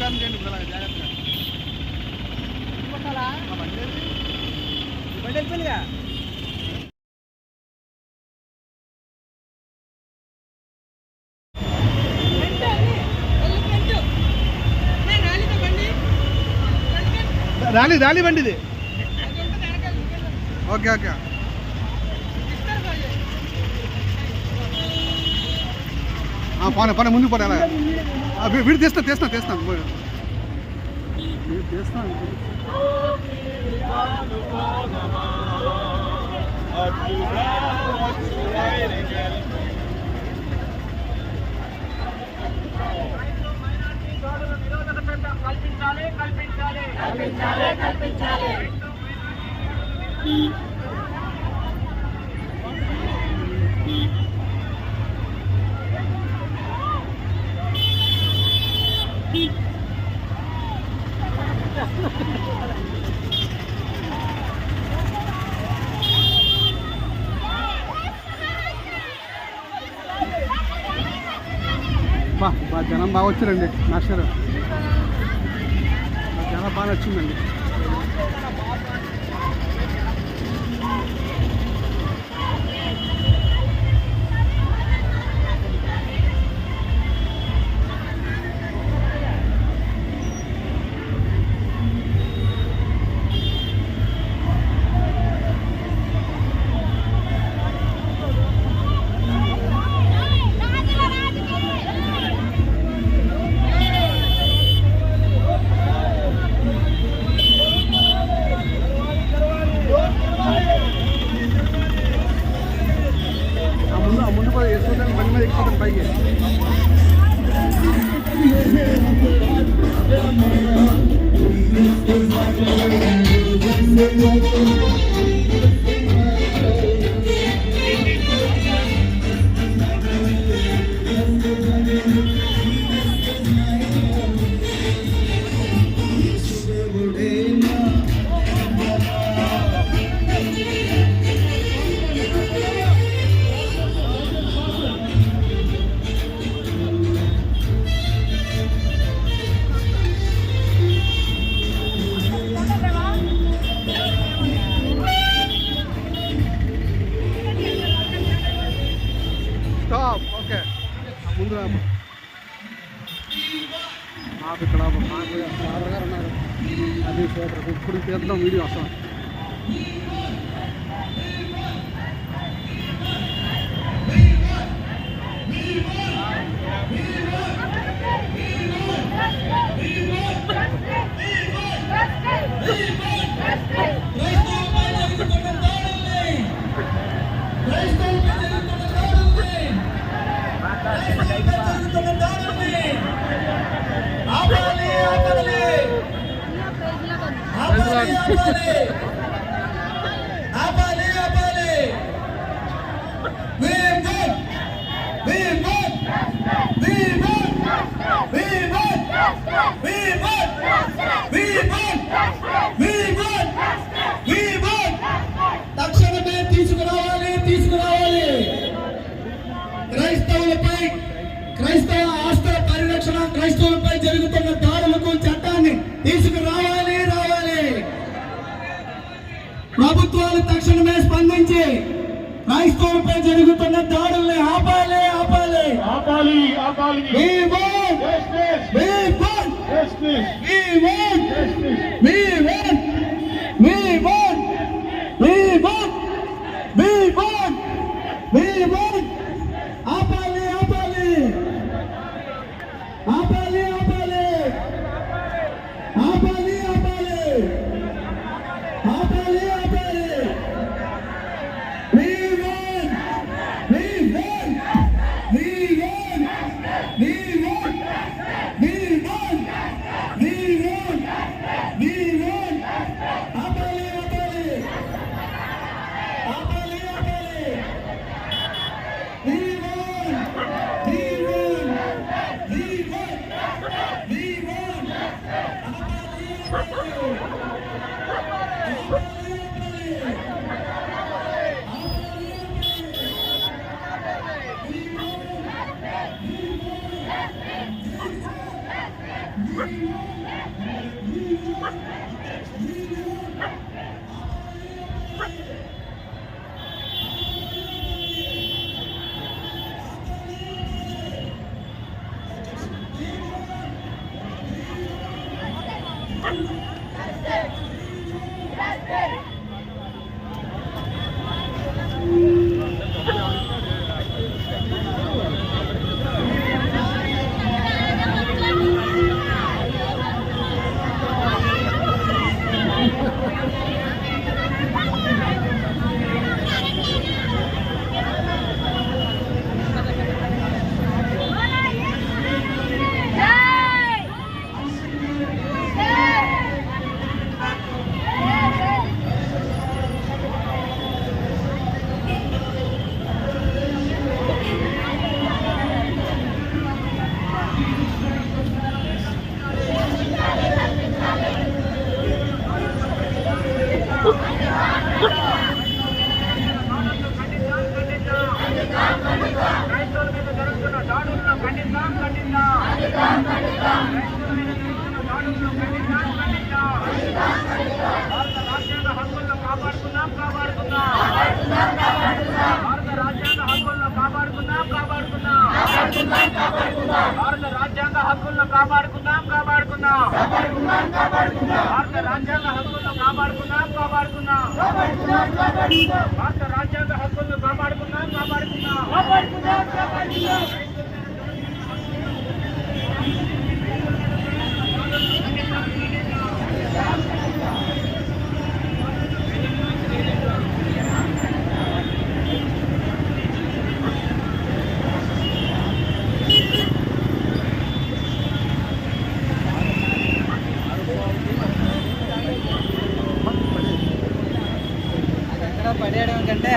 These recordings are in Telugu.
నమస్కారం చేయండి జాగ్రత్తగా బండి వెళ్ళిపోయిందిగా. ర్యాలీ బండి ఇది. ఓకే ఓకే పని ముందుకు పోనీ. అలా వీడు తీస్తాను కల్పించాలి. జనం బాగా వచ్చారండి. మాస్టర్ జనం బాగా నచ్చిందండి. బండి మీద ఎక్కుతాం పైకి. ఓకే ముందు మాకు ఇక్కడ మాకు ఫాదర్ గారు ఉన్నారు. అది ఇప్పుడు తీద్దాం వీడియో వస్తాం. తక్షణమే తీసుకురావాలి. క్రైస్తవ ఆస్తుల పరిరక్షణ, క్రైస్తవులపై జరుగుతున్న దాడులకు చట్టాన్ని తీసుకురావాలి. ప్రభుత్వాలు తక్షణమే స్పందించి క్రైస్తవులపై జరుగుతున్న దాడుల్ని ఆపాలి. భారత రాజ్యాంగ హక్కులను కాపాడుకుందాం కాపాడుకుందాం భారత రాజ్యాంగ హక్కులను కాపాడుకుందాం కాపాడుకుందాం భారత రాజ్యాంగ హక్కులను కాపాడుకుందాం కాపాడుకుందాం పడేయడం కంటే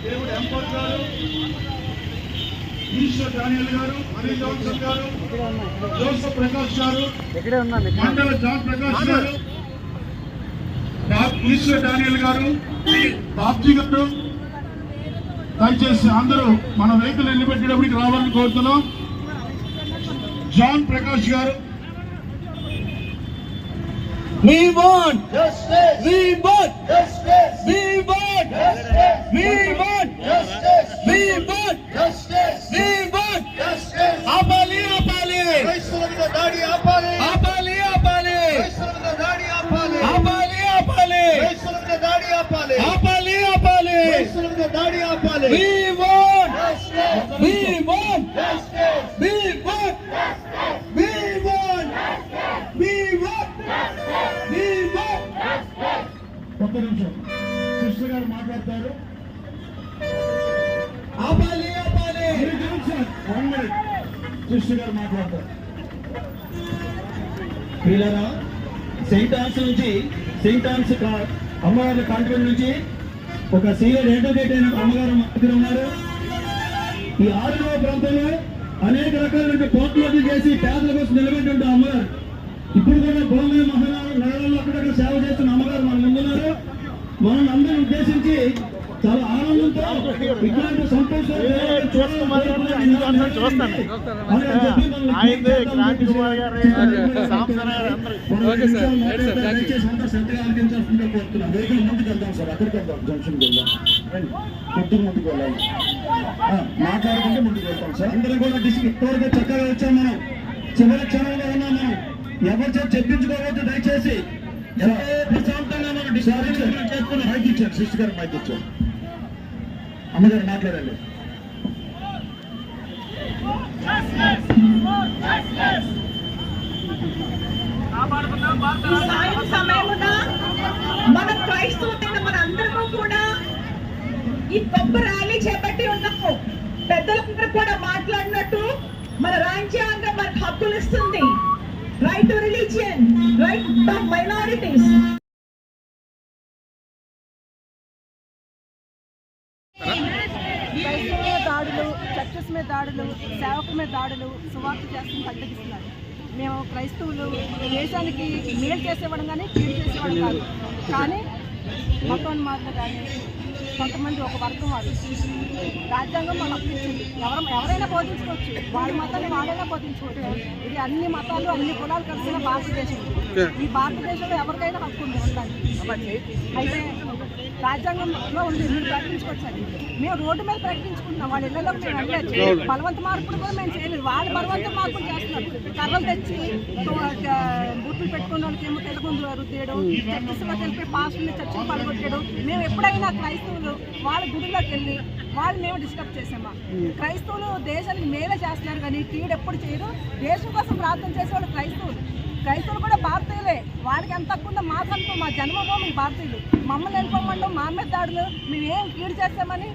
దేవుడు ఎంపర్ గారు, ఈశ్వర్ డానియల్ గారు, హరి జాన్సన్ గారు, జోసెఫ్ ప్రకాష్ గారు, మండల జాన్ ప్రకాష్ గారు, ఈశ్వర్ డానియల్ గారు, బాబ్జీ గారు, దయచేసి అందరూ మన వెహికల్ నిలబెట్టేటప్పటికి రావాలని కోరుతున్నాం. జాన్ ప్రకాష్ గారు. We want justice. We want justice. We want justice. We want justice. We want justice. We want justice. ఆపాలి ఆపాలి రైతుల మీద దాడి ఆపాలి ఆపాలి ఆపాలి రైతుల మీద దాడి ఆపాలి ఆపాలి ఆపాలి రైతుల మీద దాడి ఆపాలి ఆపాలి ఆపాలి రైతుల మీద దాడి ఆపాలి We want justice. We want justice. We want justice. We want justice. We want ఒక్క నిమిషం సిస్టర్ గారు మాట్లాడతారు. ఆపాలి ఆపాలి 1 minute సిస్టర్ గారు మాట్లాడతారు. పిల్లరా సెయింట్ ఆన్స్ నుంచి సెయింట్ ఆన్స్ అమ్మగారి కాన్వెంట్ నుంచి ఒక సీనియర్ అడ్వకేట్ అయిన అమ్మగారు దగ్గర ఉన్నారు. ఈ 6వ ప్రాంతంలో అనేక రకాలైన కోర్టులు చేసి పేదల కోసం నిలబెట్టి ఉంటాం అమ్మగారు. ఇప్పుడు కూడా భూమి నగరాల్లో అక్కడక్కడ సేవ చేస్తున్న అమ్మగారు మన ముందున్నారు. మనం అందరూ ఉద్దేశించి చాలా ఆనందంతో ఇట్లాంటి సంతోషాలు చూస్తాను ఆయనదే క్రాంతి కుమార్ గారు సాంసన గారు అందరూ okay sir right sir thank you సంతోషంగా అందించాల్సిందిగా కోరుతున్నాం. వెహికల్ ముందుకు వెళ్దాం సార్, అక్కడికి వెళ్దాం, జంక్షన్కి వెళ్దాం, కొద్దిగా ముందుకు వెళ్ళాలి, మాట్లాడుకుంటే ముందుకు వెళ్తాం సార్. అందరూ కూడా డిస్ట్రిక్ట్ వరకు చక్కగా వచ్చాం. మనం చివరి క్షణంలో ఉన్నాం. మనం ఎవరి చేత చెప్పించుకోవద్దు దయచేసి. ఎంతో ప్రశాంతంగా మనం డిస్కషన్ చేసుకున్నాం. మైక్ ఇచ్చాను, సిస్టర్ గారు మైక్ ఇచ్చాను. అమ్మగారు మాట్లాడండి. సాయం సమయమున మన క్రైస్తవులైన మన అందరము కూడా ఈ గొప్ప ర్యాలీ చేపట్టి ఉన్నాము. పెద్దలందరూ కూడా మాట్లాడినట్టు మన రాజ్యాంగం మనకు హక్కులు ఇస్తుంది. Right to religion, right to minorities. క్రైస్తవుల దాడులు, చర్చెస్ మీద దాడులు, సేవకుల మీద దాడులు సువార్త చేస్తున్న పద్ధతిస్తున్నారు. మేము క్రైస్తవులు దేశానికి మేలు చేసేవాడు కానీ కీడు చేసేవాడు కాదు. కానీ మతోన్మాదులు కానీ కొంతమంది ఒక వర్గం వారు రాజ్యాంగం మనం అప్పించింది. ఎవరైనా బోధించుకోవచ్చు, వాళ్ళ మతాన్ని వాళ్ళైనా బోధించుకోవచ్చు. ఇది అన్ని మతాలు అన్ని కులాలు కలిసిన భారతదేశం. ఈ భారతదేశంలో ఎవరికైనా హక్కు ఉంది ఉండడానికి. అయితే రాజ్యాంగంలో ఉంది, మీరు ప్రకటించుకోవచ్చని మేము రోడ్డు మీద ప్రకటించుకుంటున్నాం. వాళ్ళ ఇళ్లలో మేము వెళ్ళచ్చు. బలవంత మార్పులు కూడా మేము చేయలేదు. వాళ్ళు బలవంత మార్పులు చేస్తున్నారు. కర్రలు తెచ్చి బుట్లు పెట్టుకున్న వాళ్ళకి ఏమో తెలుగుందు రుద్దేయడం, చర్చిస్లో తెలిపి పాస్టర్ని చర్చలు పడగొట్టడం. మేము ఎప్పుడైనా క్రైస్తవులు వాళ్ళ గుడిలోకి వెళ్ళి వాళ్ళు మేము డిస్టర్బ్ చేసామా? క్రైస్తవులు దేశానికి మేలే చేస్తున్నారు కానీ కీడు ఎప్పుడు చేయరు. దేశం కోసం ప్రార్థన చేసేవాళ్ళు క్రైస్తవులు కూడా భారతీయులే. వాడికి ఎంత తక్కువ ఉందో మా సంతం, మా జన్మభూమి భారతీయులు. మమ్మల్ని వెళ్ళిపోమంటాం, మా మీద దాడులు, మేము ఏం కీడు చేస్తామని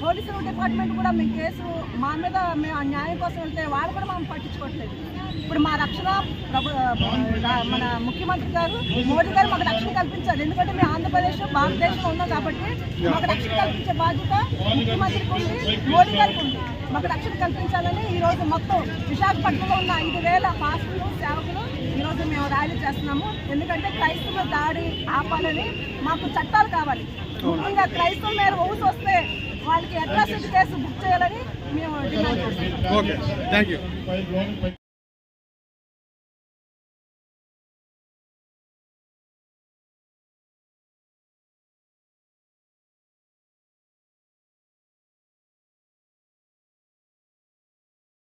పోలీసు డిపార్ట్మెంట్ కూడా మీ కేసు మా మీద మేము న్యాయం కోసం వెళ్తే వాళ్ళు కూడా మనం పట్టించుకోవట్లేదు. ఇప్పుడు మా రక్షణ మన ముఖ్యమంత్రి గారు మోడీ గారు మాకు రక్షణ కల్పించాలి. ఎందుకంటే మేము ఆంధ్రప్రదేశ్ భారతదేశంలో ఉన్నాం కాబట్టి మాకు రక్షణ కల్పించే బాధ్యత ముఖ్యమంత్రికి ఉంది, మోడీ గారికి ఉంది. మాకు రక్షణ కల్పించాలని ఈరోజు మొత్తం విశాఖపట్నంలో ఉన్న 5,000 పాస్టర్లు సేవకులు ఈరోజు మేము ర్యాలీ చేస్తున్నాము. ఎందుకంటే క్రైస్తవ దాడి ఆపాలని మాకు చట్టాలు కావాలి. ముఖ్యంగా క్రైస్తవ మీద ఊసి వస్తే వాళ్ళకి అట్రాసిటీ కేసు బుక్ చేయాలని మేము డిమాండ్ చేస్తున్నాం. Okay thank you.